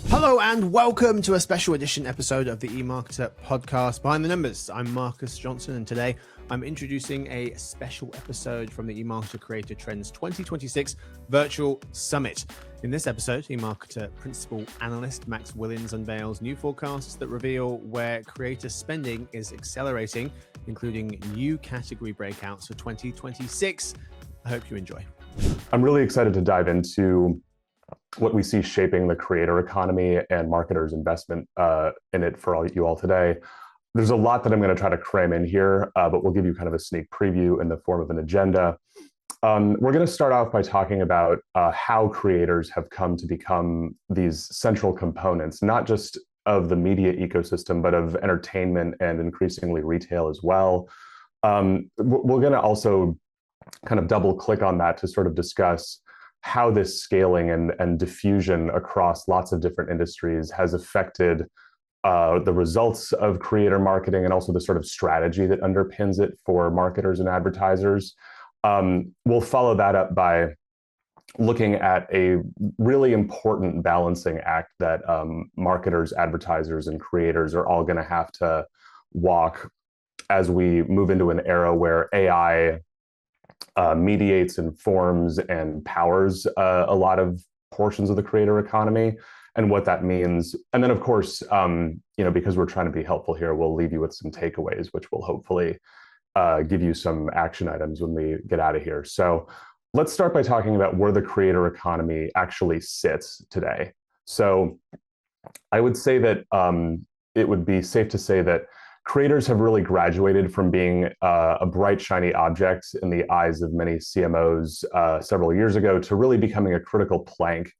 Hello and welcome to a special edition episode of the eMarketer podcast Behind the Numbers. I'm Marcus Johnson, and today I'm introducing a special episode from the eMarketer Creator Trends 2026 Virtual Summit. In this episode, eMarketer Principal Analyst Max Willens unveils new forecasts that reveal where creator spending is accelerating, including new category breakouts for 2026. I hope you enjoy. I'm really excited to dive into what we see shaping the creator economy and marketers' investment in it for you all today. There's a lot that I'm going to try to cram in here, but we'll give you kind of a sneak preview in the form of an agenda. We're going to start off by talking about how creators have come to become these central components, not just of the media ecosystem, but of entertainment and increasingly retail as well. We're going to also kind of double click on that to sort of discuss how this scaling and diffusion across lots of different industries has affected the results of creator marketing and also the sort of strategy that underpins it for marketers and advertisers. We'll follow that up by looking at a really important balancing act that marketers, advertisers, and creators are all going to have to walk as we move into an era where AI mediates, informs, and powers a lot of portions of the creator economy and what that means. And then, of course, because we're trying to be helpful here, we'll leave you with some takeaways, which will hopefully give you some action items when we get out of here. So let's start by talking about where the creator economy actually sits today. So I would say that it would be safe to say that creators have really graduated from being a bright, shiny object in the eyes of many CMOs several years ago to really becoming a critical plank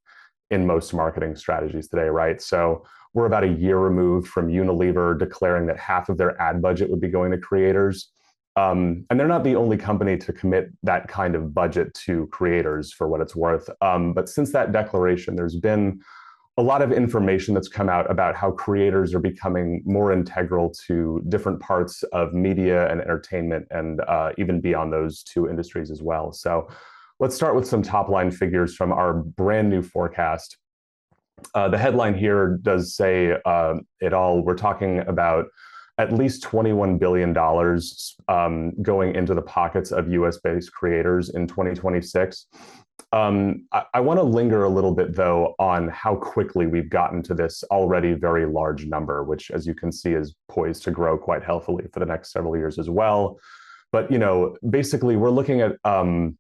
in most marketing strategies today, right? So we're about a year removed from Unilever declaring that half of their ad budget would be going to creators. And they're not the only company to commit that kind of budget to creators, for what it's worth. But since that declaration, there's been a lot of information that's come out about how creators are becoming more integral to different parts of media and entertainment, and even beyond those two industries as well. So let's start with some top line figures from our brand new forecast. The headline here does say it all. We're talking about at least $21 billion going into the pockets of US-based creators in 2026. I want to linger a little bit, though, on how quickly we've gotten to this already very large number, which, as you can see, is poised to grow quite healthily for the next several years as well. But, basically, we're looking at a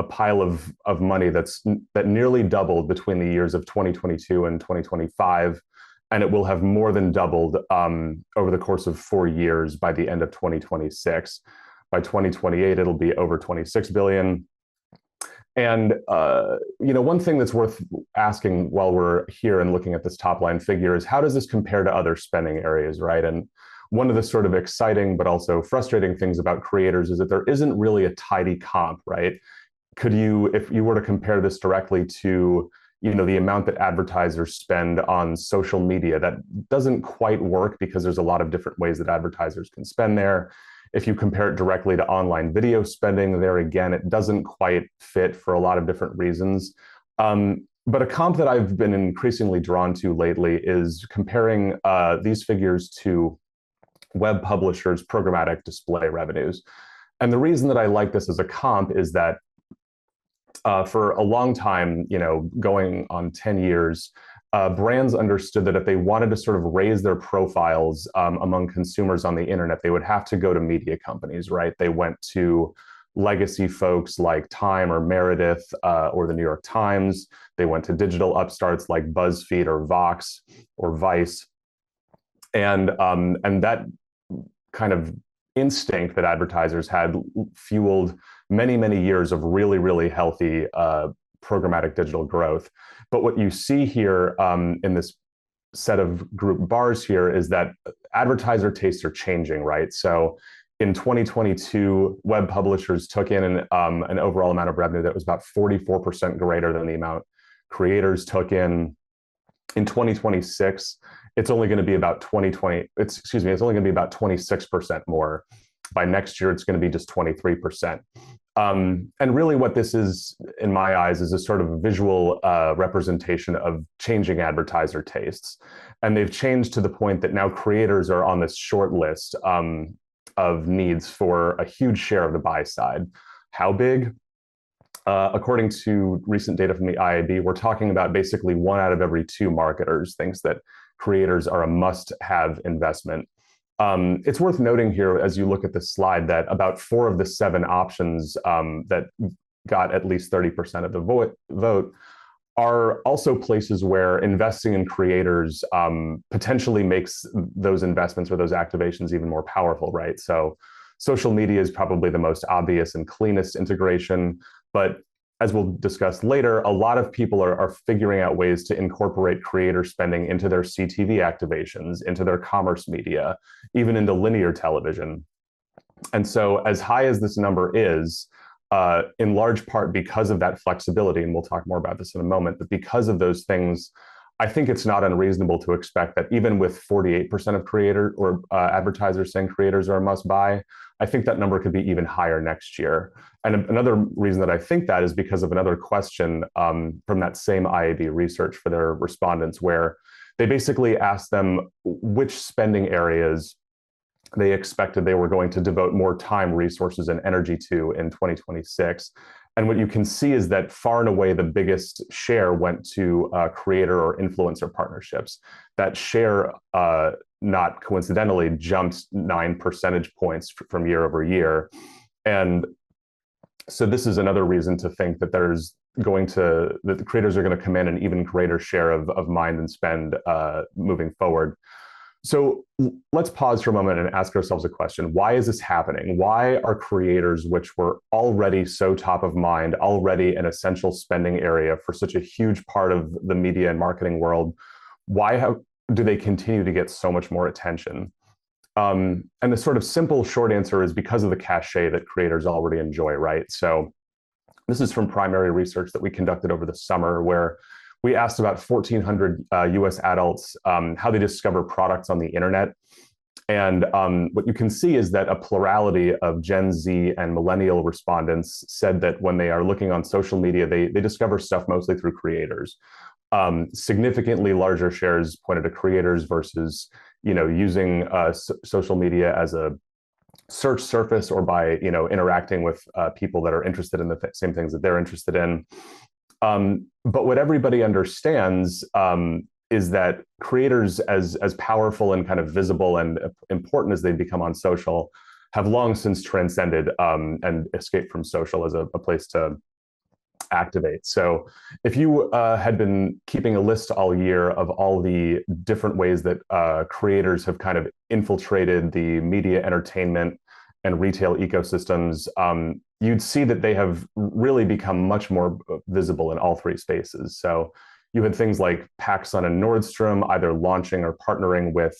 pile of money that nearly doubled between the years of 2022 and 2025. And it will have more than doubled over the course of 4 years by the end of 2026. By 2028, it'll be over 26 billion. And one thing that's worth asking while we're here and looking at this top line figure is, how does this compare to other spending areas, right? And one of the sort of exciting but also frustrating things about creators is that there isn't really a tidy comp, right? If you were to compare this directly to the amount that advertisers spend on social media, that doesn't quite work because there's a lot of different ways that advertisers can spend there. If you compare it directly to online video spending, there again, it doesn't quite fit for a lot of different reasons. But a comp that I've been increasingly drawn to lately is comparing these figures to web publishers' programmatic display revenues. And the reason that I like this as a comp is that for a long time, going on 10 years, brands understood that if they wanted to sort of raise their profiles among consumers on the internet, they would have to go to media companies, right? They went to legacy folks like Time or Meredith or the New York Times. They went to digital upstarts like BuzzFeed or Vox or Vice. And that kind of instinct that advertisers had fueled many, many years of really, really healthy programmatic digital growth. But what you see here in this set of group bars here is that advertiser tastes are changing, right? So in 2022, web publishers took in an overall amount of revenue that was about 44% greater than the amount creators took in. In 2026, it's only going to be about 26% more. By next year, it's going to be just 23%. And really what this is in my eyes, is a sort of visual representation of changing advertiser tastes. And they've changed to the point that now creators are on this short list of needs for a huge share of the buy side. How big? According to recent data from the IAB, we're talking about basically 1 out of every 2 marketers thinks that creators are a must-have investment. It's worth noting here, as you look at this slide, that about 4 of the 7 options that got at least 30% of the vote are also places where investing in creators potentially makes those investments or those activations even more powerful, right? So social media is probably the most obvious and cleanest integration, but as we'll discuss later, a lot of people are figuring out ways to incorporate creator spending into their CTV activations, into their commerce media, even into linear television. And so as high as this number is, in large part because of that flexibility, and we'll talk more about this in a moment, but because of those things, I think it's not unreasonable to expect that even with 48% of creator or advertisers saying creators are a must buy, I think that number could be even higher next year. And another reason that I think that is because of another question from that same IAB research for their respondents, where they basically asked them which spending areas they expected they were going to devote more time, resources, and energy to in 2026. And what you can see is that far and away, the biggest share went to creator or influencer partnerships. That share, not coincidentally, jumped 9 percentage points from year over year. And so this is another reason to think that that the creators are going to command an even greater share of mind and spend moving forward. So let's pause for a moment and ask ourselves a question. Why is this happening? Why are creators, which were already so top of mind, already an essential spending area for such a huge part of the media and marketing world, do they continue to get so much more attention? And the sort of simple short answer is because of the cachet that creators already enjoy, right? So this is from primary research that we conducted over the summer, where we asked about 1,400 US adults how they discover products on the internet. And what you can see is that a plurality of Gen Z and millennial respondents said that when they are looking on social media, they discover stuff mostly through creators. Significantly larger shares pointed to creators versus using social media as a search surface or by interacting with people that are interested in the same things that they're interested in. But what everybody understands is that creators, as powerful and kind of visible and important as they become on social, have long since transcended and escaped from social as a place to activate. So if you had been keeping a list all year of all the different ways that creators have kind of infiltrated the media, entertainment, and retail ecosystems, you'd see that they have really become much more visible in all 3 spaces. So you had things like PacSun and Nordstrom either launching or partnering with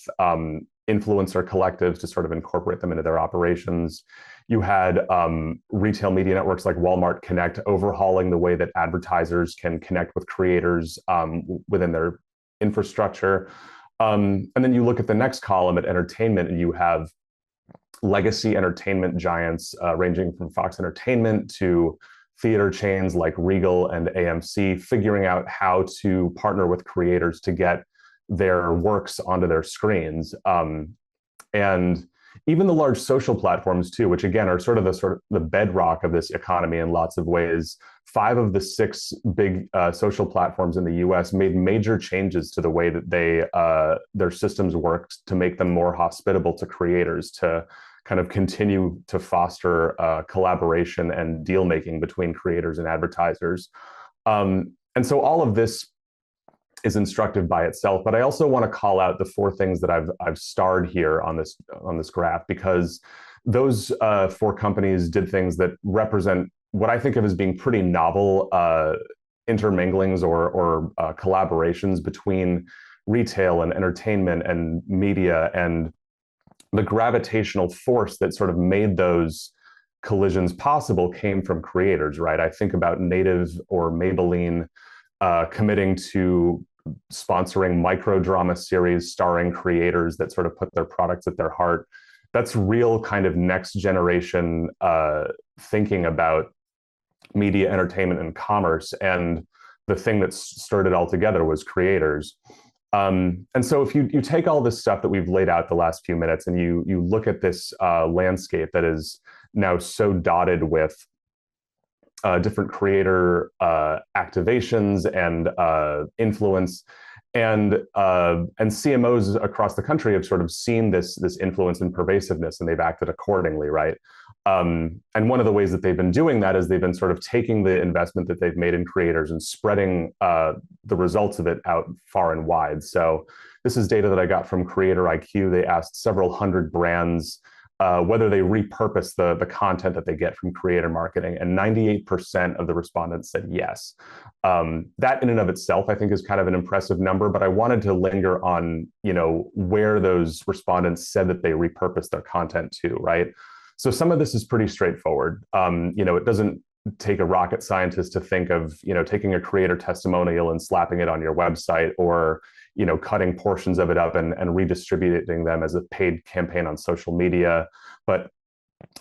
influencer collectives to sort of incorporate them into their operations. You had retail media networks like Walmart Connect overhauling the way that advertisers can connect with creators within their infrastructure. And then you look at the next column at entertainment, and you have legacy entertainment giants ranging from Fox Entertainment to theater chains like Regal and AMC figuring out how to partner with creators to get their works onto their screens. And even the large social platforms too, which again are sort of the bedrock of this economy in lots of ways. 5 of the 6 big social platforms in the US made major changes to the way that their systems worked to make them more hospitable to creators, to kind of continue to foster collaboration and deal making between creators and advertisers. And so all of this is instructive by itself, but I also want to call out the 4 things that I've starred here on this graph, because those 4 companies did things that represent what I think of as being pretty novel interminglings or collaborations between retail and entertainment and media, and the gravitational force that sort of made those collisions possible came from creators, right? I think about Native or Maybelline committing to sponsoring micro drama series starring creators that sort of put their products at their heart. That's real kind of next generation thinking about media, entertainment, and commerce. And the thing that stirred it all together was creators. And so if you take all this stuff that we've laid out the last few minutes and you look at this landscape that is now so dotted with different creator activations and influence, and CMOs across the country have sort of seen this influence and pervasiveness, and they've acted accordingly, right? And one of the ways that they've been doing that is they've been sort of taking the investment that they've made in creators and spreading the results of it out far and wide. So this is data that I got from Creator IQ. They asked several hundred brands whether they repurpose the content that they get from creator marketing, and 98% of the respondents said yes. That in and of itself, I think, is kind of an impressive number, but I wanted to linger on, where those respondents said that they repurposed their content to, right? So some of this is pretty straightforward. It doesn't take a rocket scientist to think of, taking a creator testimonial and slapping it on your website, or cutting portions of it up and redistributing them as a paid campaign on social media. But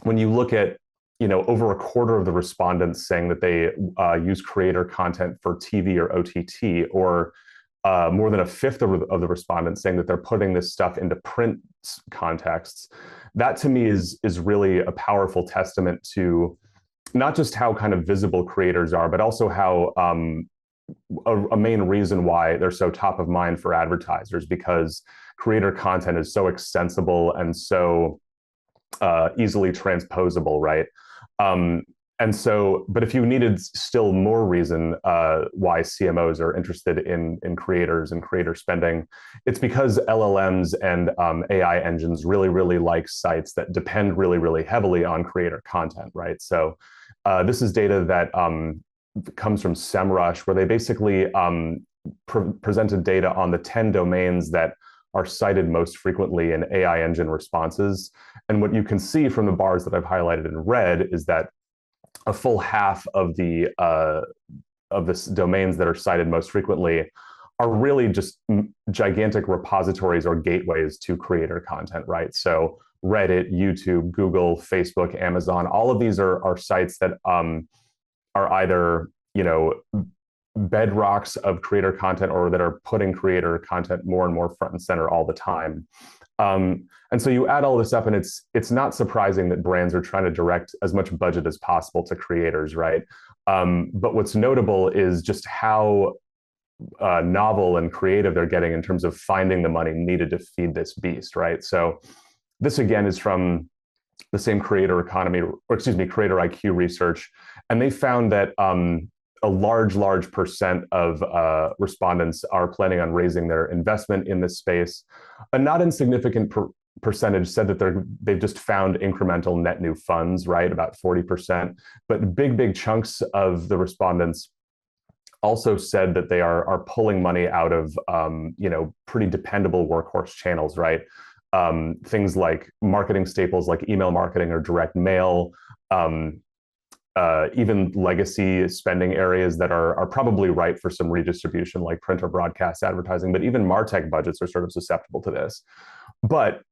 when you look at, over a quarter of the respondents saying that they use creator content for TV or OTT, or more than a fifth of the respondents saying that they're putting this stuff into print contexts, that to me is really a powerful testament to not just how kind of visible creators are, but also how a main reason why they're so top of mind for advertisers, because creator content is so extensible and so easily transposable, right? But if you needed still more reason why CMOs are interested in creators and creator spending, it's because LLMs and AI engines really, really like sites that depend really, really heavily on creator content, right? So this is data that comes from SEMrush, where they basically presented data on the 10 domains that are cited most frequently in AI engine responses. And what you can see from the bars that I've highlighted in red is that a full half of the domains that are cited most frequently are really just gigantic repositories or gateways to creator content, right? So Reddit, YouTube, Google, Facebook, Amazon, all of these are sites that are either, bedrocks of creator content, or that are putting creator content more and more front and center all the time. And so you add all this up, and it's not surprising that brands are trying to direct as much budget as possible to creators, right? But what's notable is just how novel and creative they're getting in terms of finding the money needed to feed this beast, right? So this again is from the same Creator IQ research, and they found that a large percent of respondents are planning on raising their investment in this space. A not insignificant percentage said that they've just found incremental net new funds, right? About 40%. But big chunks of the respondents also said that they are pulling money out of pretty dependable workhorse channels, right? Things like marketing staples like email marketing or direct mail, even legacy spending areas that are probably ripe for some redistribution, like print or broadcast advertising, but even MarTech budgets are sort of susceptible to this. But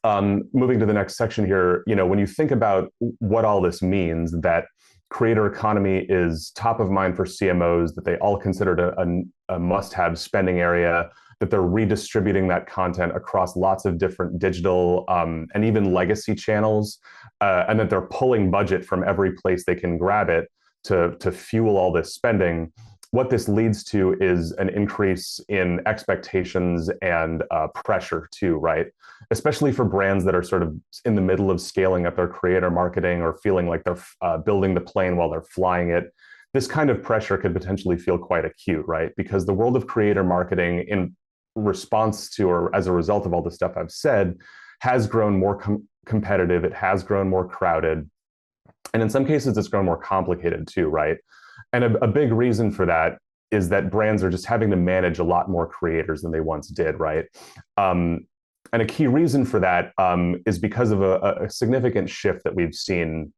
moving to the next section here, when you think about what all this means, that creator economy is top of mind for CMOs, that they all consider it a must-have spending area, that they're redistributing that content across lots of different digital and even legacy channels, and that they're pulling budget from every place they can grab it to fuel all this spending. What this leads to is an increase in expectations and pressure too, right? Especially for brands that are sort of in the middle of scaling up their creator marketing, or feeling like they're building the plane while they're flying it. This kind of pressure could potentially feel quite acute, right? Because the world of creator marketing, in response to or as a result of all the stuff I've said, has grown more competitive. It has grown more crowded. And in some cases, it's grown more complicated too, right? And a big reason for that is that brands are just having to manage a lot more creators than they once did, right? And a key reason for that is because of a significant shift that we've seen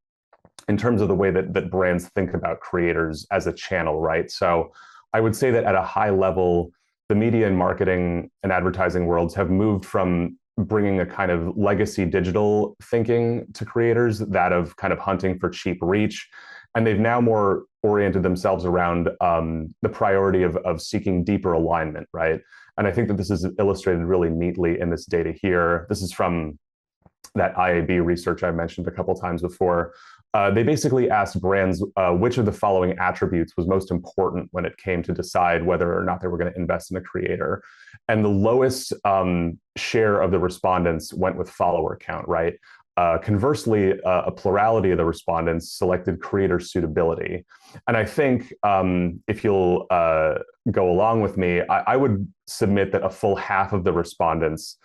in terms of the way that brands think about creators as a channel, right? So I would say that at a high level, the media and marketing and advertising worlds have moved from bringing a kind of legacy digital thinking to creators, that of kind of hunting for cheap reach, And they've now more oriented themselves around the priority of seeking deeper alignment, right? And I think that this is illustrated really neatly in this data here. This is from that IAB research I mentioned a couple times before. They basically asked brands which of the following attributes was most important when it came to decide whether or not they were going to invest in a creator. And the lowest share of the respondents went with follower count, right? Conversely, a plurality of the respondents selected creator suitability. And I think if you'll go along with me, I would submit that a full half of the respondents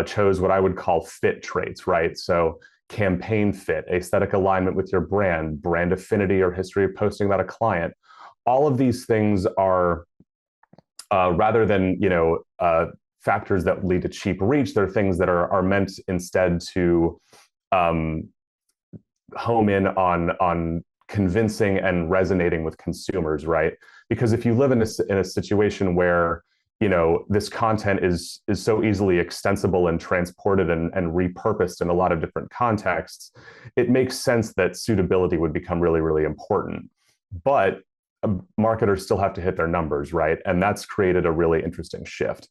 chose what I would call fit traits, right? So campaign fit, aesthetic alignment with your brand, brand affinity or history of posting about a client. All of these things are rather than factors that lead to cheap reach, they're things that are meant instead to home in on convincing and resonating with consumers, right? Because if you live in a situation where this content is so easily extensible and transported and repurposed in a lot of different contexts, it makes sense that suitability would become really, really important. But marketers still have to hit their numbers, right? And that's created a really interesting shift.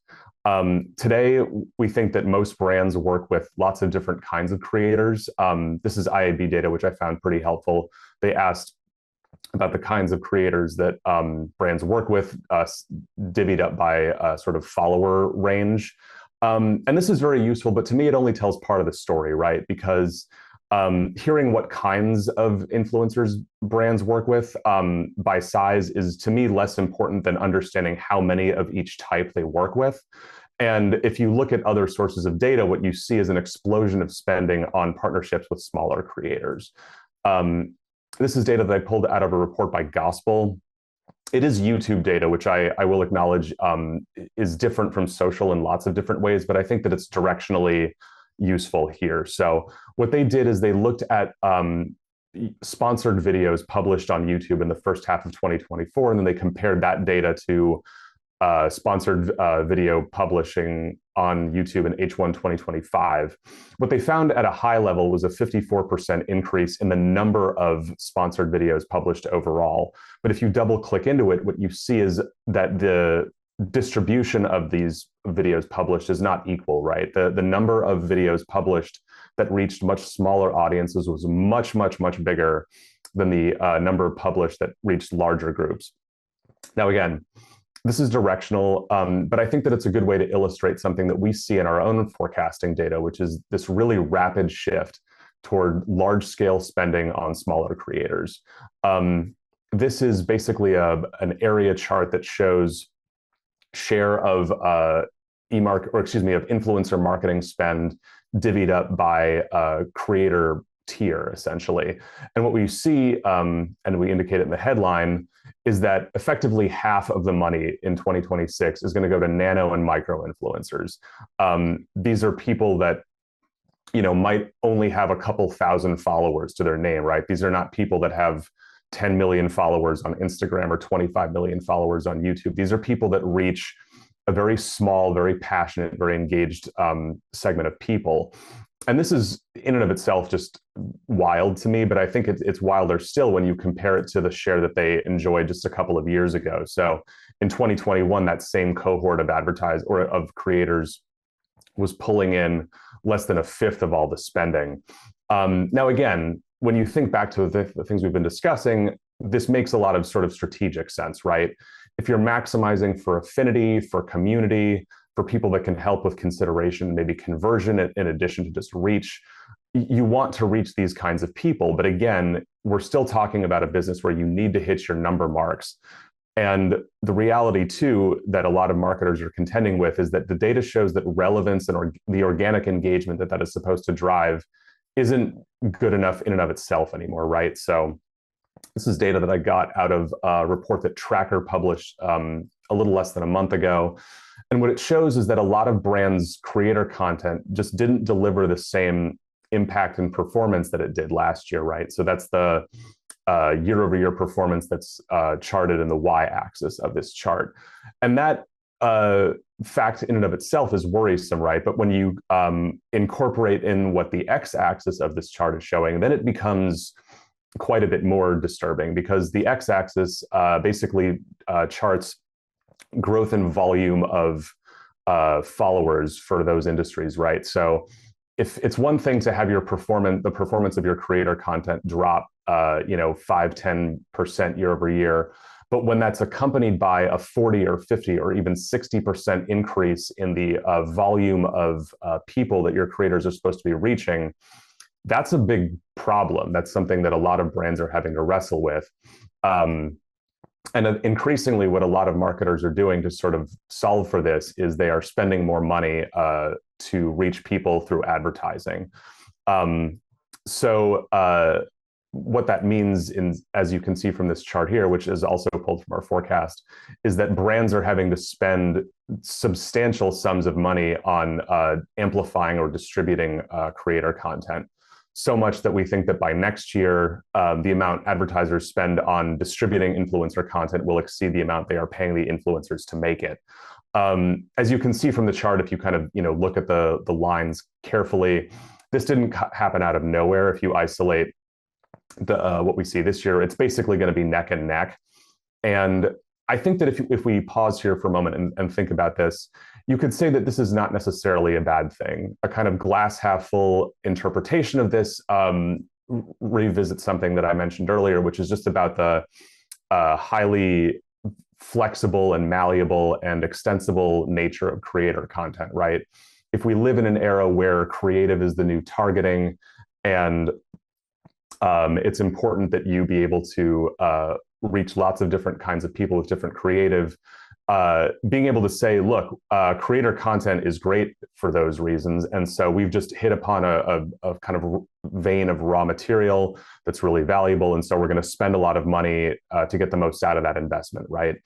Today, we think that most brands work with lots of different kinds of creators. This is IAB data, which I found pretty helpful. They asked about the kinds of creators that brands work with, divvied up by a sort of follower range. And this is very useful, but to me, it only tells part of the story, right? Because hearing what kinds of influencers brands work with by size is, to me, less important than understanding how many of each type they work with. And if you look at other sources of data, what you see is an explosion of spending on partnerships with smaller creators. This is data that I pulled out of a report by Gospel. It is YouTube data, which I will acknowledge is different from social in lots of different ways, but I think that it's directionally useful here. So what they did is they looked at sponsored videos published on YouTube in the first half of 2024, and then they compared that data to sponsored video publishing on YouTube in H1 2025. What they found at a high level was a 54% increase in the number of sponsored videos published overall. But if you double click into it, what you see is that the distribution of these videos published is not equal, right? The number of videos published that reached much smaller audiences was much, much, much bigger than the number published that reached larger groups. Now, again, this is directional, but I think that it's a good way to illustrate something that we see in our own forecasting data, which is this really rapid shift toward large-scale spending on smaller creators. This is basically an area chart that shows share of of influencer marketing spend divvied up by creator tier, essentially. And what we see, and we indicate it in the headline, is that effectively half of the money in 2026 is going to go to nano and micro influencers. These are people that might only have a couple thousand followers to their name, right? These are not people that have 10 million followers on Instagram or 25 million followers on YouTube. These are people that reach a very small, very passionate, very engaged segment of people. And this is in and of itself just wild to me, but I think it's wilder still when you compare it to the share that they enjoyed just a couple of years ago. So in 2021, that same cohort of creators was pulling in less than a fifth of all the spending. Now, again, when you think back to the things we've been discussing, this makes a lot of sort of strategic sense, right? If you're maximizing for affinity, for community, for people that can help with consideration, maybe conversion in addition to just reach, you want to reach these kinds of people. But again, we're still talking about a business where you need to hit your number marks. And the reality, too, that a lot of marketers are contending with is that the data shows that relevance and the organic engagement that is supposed to drive isn't good enough in and of itself anymore, right? So this is data that I got out of a report that Tracker published a little less than a month ago. And what it shows is that a lot of brands' creator content just didn't deliver the same impact and performance that it did last year, right? So that's the year-over-year performance that's charted in the y-axis of this chart. And that fact in and of itself is worrisome, right? But when you incorporate in what the x-axis of this chart is showing, then it becomes quite a bit more disturbing, because the x-axis basically charts growth and volume of followers for those industries, right? So if it's one thing to have your the performance of your creator content drop, 5-10% year over year, but when that's accompanied by a 40 or 50 or even 60% increase in the volume of people that your creators are supposed to be reaching, that's a big problem. That's something that a lot of brands are having to wrestle with. And increasingly, what a lot of marketers are doing to sort of solve for this is they are spending more money to reach people through advertising. What that means, as you can see from this chart here, which is also pulled from our forecast, is that brands are having to spend substantial sums of money on amplifying or distributing creator content. So much that we think that by next year, the amount advertisers spend on distributing influencer content will exceed the amount they are paying the influencers to make it. As you can see from the chart, if you kind of look at the lines carefully, this didn't happen out of nowhere. If you isolate what we see this year, it's basically going to be neck and neck. And I think that if we pause here for a moment and think about this, you could say that this is not necessarily a bad thing. A kind of glass half full interpretation of this revisits something that I mentioned earlier, which is just about the highly flexible and malleable and extensible nature of creator content, right? If we live in an era where creative is the new targeting, and it's important that you be able to reach lots of different kinds of people with different creative, being able to say, look, creator content is great for those reasons. And so we've just hit upon a kind of vein of raw material that's really valuable. And so we're going to spend a lot of money to get the most out of that investment, right?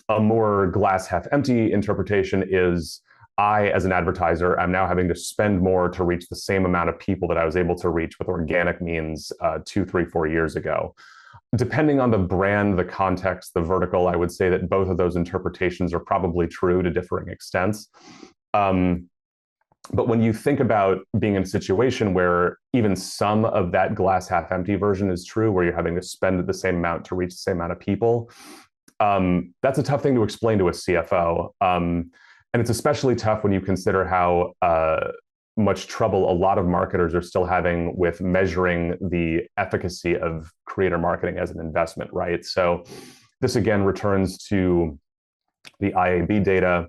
A more glass half empty interpretation is, I, as an advertiser, am now having to spend more to reach the same amount of people that I was able to reach with organic means 2, 3, 4 years ago. Depending on the brand, the context, the vertical, I would say that both of those interpretations are probably true to differing extents. But when you think about being in a situation where even some of that glass half empty version is true, where you're having to spend the same amount to reach the same amount of people, that's a tough thing to explain to a CFO. And it's especially tough when you consider how much trouble a lot of marketers are still having with measuring the efficacy of creator marketing as an investment, right? So this again returns to the IAB data.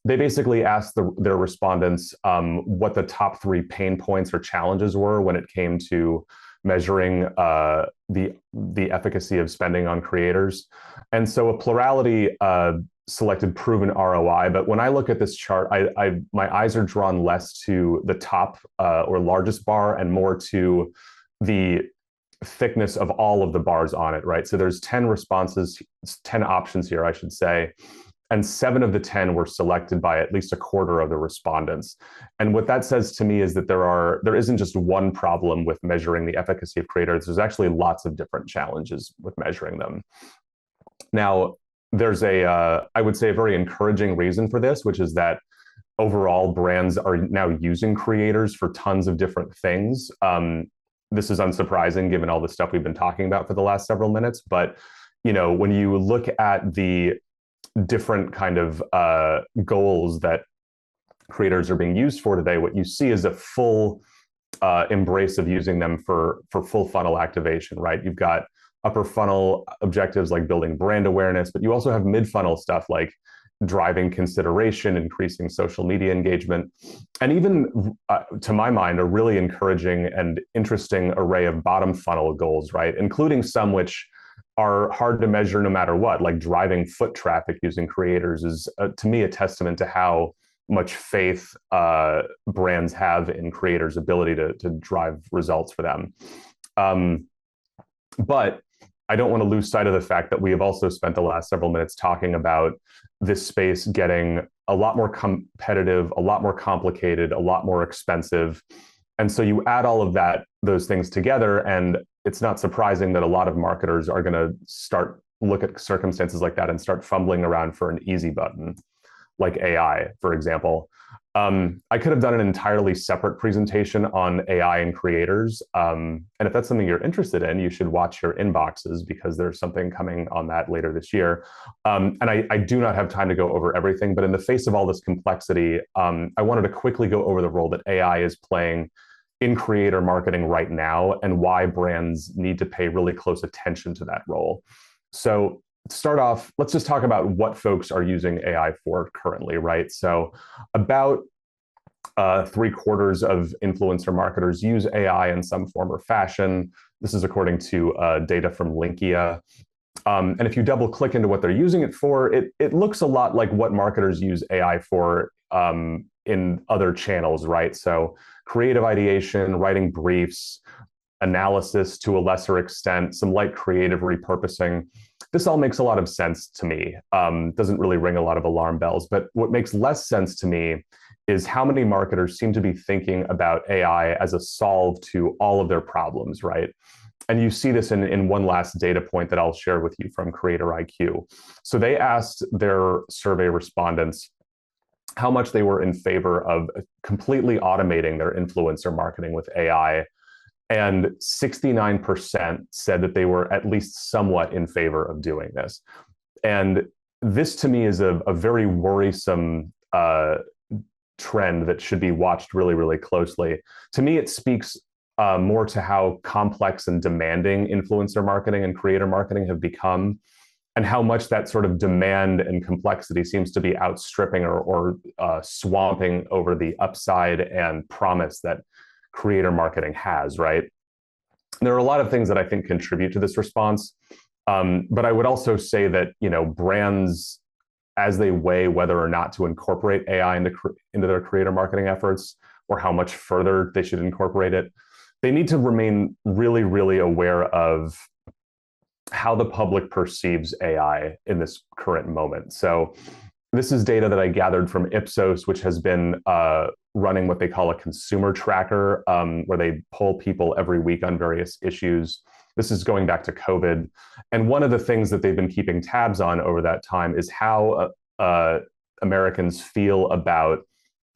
They basically asked their respondents what the top 3 pain points or challenges were when it came to measuring the efficacy of spending on creators. And so a plurality selected proven ROI. But when I look at this chart, my eyes are drawn less to the top or largest bar and more to the thickness of all of the bars on it, right? So there's 10 responses, 10 options here, I should say. And 7 of the 10 were selected by at least a quarter of the respondents. And what that says to me is that there isn't just one problem with measuring the efficacy of creators. There's actually lots of different challenges with measuring them. Now, there's I would say, a very encouraging reason for this, which is that overall brands are now using creators for tons of different things. This is unsurprising given all the stuff we've been talking about for the last several minutes. But when you look at the different kind of goals that creators are being used for today, what you see is a full embrace of using them for full funnel activation, right? You've got upper funnel objectives like building brand awareness, but you also have mid funnel stuff like driving consideration, increasing social media engagement, and even, to my mind, a really encouraging and interesting array of bottom funnel goals, right? Including some which are hard to measure no matter what, like driving foot traffic using creators is, to me, a testament to how much faith brands have in creators' ability to drive results for them. But I don't want to lose sight of the fact that we have also spent the last several minutes talking about this space getting a lot more competitive, a lot more complicated, a lot more expensive. And so you add all of those things together, and it's not surprising that a lot of marketers are going to look at circumstances like that and start fumbling around for an easy button, like AI, for example. I could have done an entirely separate presentation on AI and creators. And if that's something you're interested in, you should watch your inboxes because there's something coming on that later this year. And I do not have time to go over everything, but in the face of all this complexity, I wanted to quickly go over the role that AI is playing in creator marketing right now and why brands need to pay really close attention to that role. So to start off, let's just talk about what folks are using AI for currently, right? So about 3/4 of influencer marketers use AI in some form or fashion. This is according to data from Linkia. And if you double click into what they're using it for, it looks a lot like what marketers use AI for in other channels, right? So creative ideation, writing briefs, analysis to a lesser extent, some light creative repurposing. This all makes a lot of sense to me. Doesn't really ring a lot of alarm bells, but what makes less sense to me is how many marketers seem to be thinking about AI as a solve to all of their problems, right? And you see this in one last data point that I'll share with you from Creator IQ. So they asked their survey respondents how much they were in favor of completely automating their influencer marketing with AI. And 69% said that they were at least somewhat in favor of doing this. And this to me is a very worrisome trend that should be watched really, really closely. To me, it speaks more to how complex and demanding influencer marketing and creator marketing have become, and how much that sort of demand and complexity seems to be outstripping or swamping over the upside and promise that creator marketing has, right? There are a lot of things that I think contribute to this response. But I would also say that, brands, as they weigh whether or not to incorporate AI into their creator marketing efforts or how much further they should incorporate it, they need to remain really, really aware of how the public perceives AI in this current moment. So this is data that I gathered from Ipsos, which has been running what they call a consumer tracker, where they poll people every week on various issues. This is going back to COVID. And one of the things that they've been keeping tabs on over that time is how Americans feel about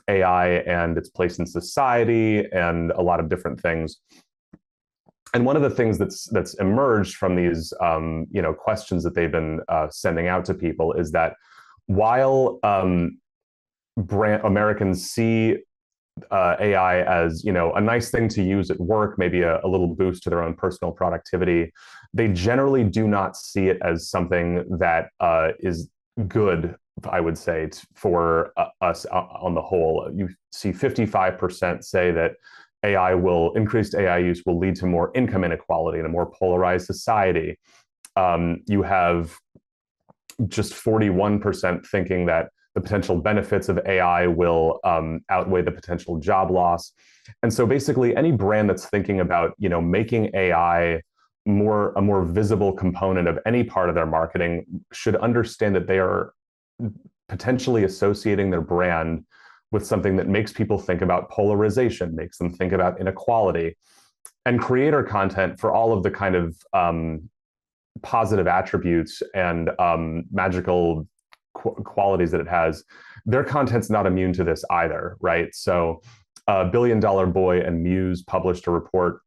AI and its place in society and a lot of different things. And one of the things that's emerged from these questions that they've been sending out to people is that while Americans see AI as a nice thing to use at work, maybe a little boost to their own personal productivity, they generally do not see it as something that is good, I would say, for us on the whole. You see 55% say that increased AI use will lead to more income inequality in a more polarized society. You have just 41% thinking that the potential benefits of AI will outweigh the potential job loss. And so basically any brand that's thinking about, making AI a more visible component of any part of their marketing should understand that they are potentially associating their brand with something that makes people think about polarization, makes them think about inequality. And creator content, for all of the kind of positive attributes and magical qualities that it has, their content's not immune to this either, right? So Billion Dollar Boy and Muse published a report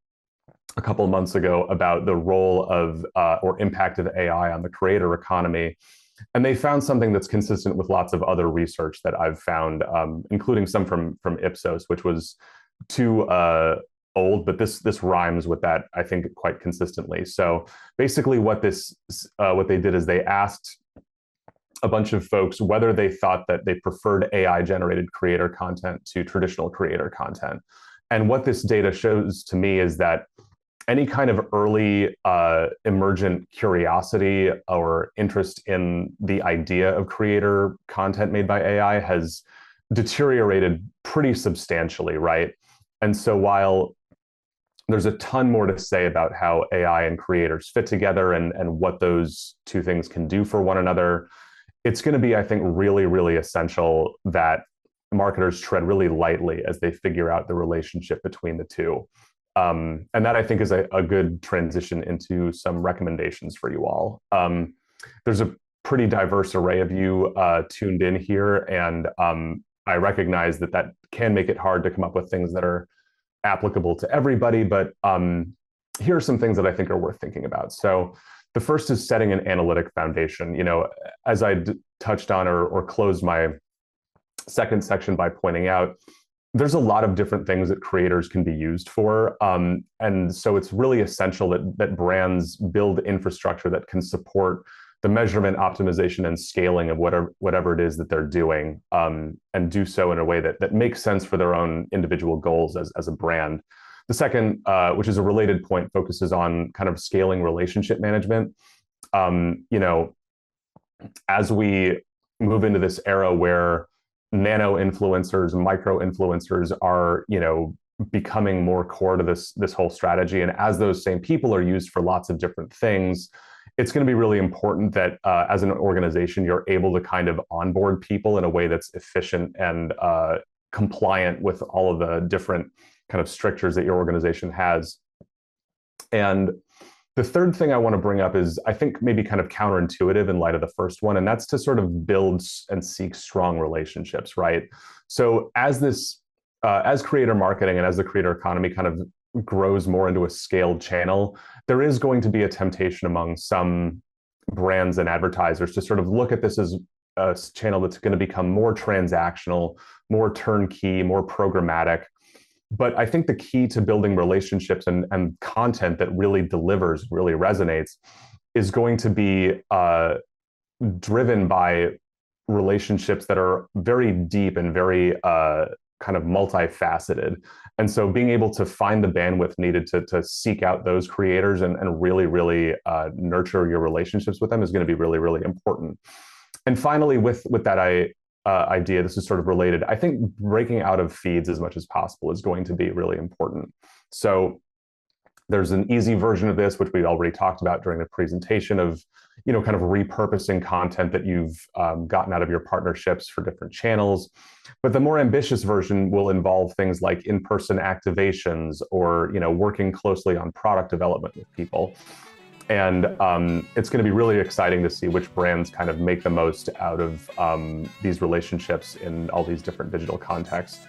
a couple of months ago about the role of or impact of AI on the creator economy. And they found something that's consistent with lots of other research that I've found, including some from Ipsos, which was too old, but this rhymes with that, I think, quite consistently. So basically what they did is they asked a bunch of folks whether they thought that they preferred AI-generated creator content to traditional creator content. And what this data shows to me is that any kind of early emergent curiosity or interest in the idea of creator content made by AI has deteriorated pretty substantially, right? And so while there's a ton more to say about how AI and creators fit together and what those two things can do for one another, it's going to be, I think, really, really essential that marketers tread really lightly as they figure out the relationship between the two. And that, I think, is a good transition into some recommendations for you all. There's a pretty diverse array of you tuned in here, and I recognize that that can make it hard to come up with things that are applicable to everybody, but here are some things that I think are worth thinking about. So the first is setting an analytic foundation. As I touched on or closed my second section by pointing out, there's a lot of different things that creators can be used for. And so it's really essential that brands build infrastructure that can support the measurement, optimization, and scaling of whatever it is that they're doing, and do so in a way that makes sense for their own individual goals as a brand. The second, which is a related point, focuses on kind of scaling relationship management. As we move into this era where nano influencers, micro influencers are, becoming more core to this whole strategy, and as those same people are used for lots of different things, it's going to be really important that as an organization, you're able to kind of onboard people in a way that's efficient and compliant with all of the different kind of strictures that your organization has. And the third thing I want to bring up is, I think, maybe kind of counterintuitive in light of the first one, and that's to sort of build and seek strong relationships, right? So as creator marketing and as the creator economy kind of grows more into a scaled channel, there is going to be a temptation among some brands and advertisers to sort of look at this as a channel that's going to become more transactional, more turnkey, more programmatic. But I think the key to building relationships and content that really delivers, really resonates, is going to be driven by relationships that are very deep and very kind of multifaceted. And so being able to find the bandwidth needed to seek out those creators and really, really nurture your relationships with them is going to be really, really important. And finally, with that idea, this is sort of related, I think breaking out of feeds as much as possible is going to be really important. So there's an easy version of this, which we already talked about during the presentation, of kind of repurposing content that you've gotten out of your partnerships for different channels. But the more ambitious version will involve things like in-person activations or working closely on product development with people. And it's going to be really exciting to see which brands kind of make the most out of these relationships in all these different digital contexts.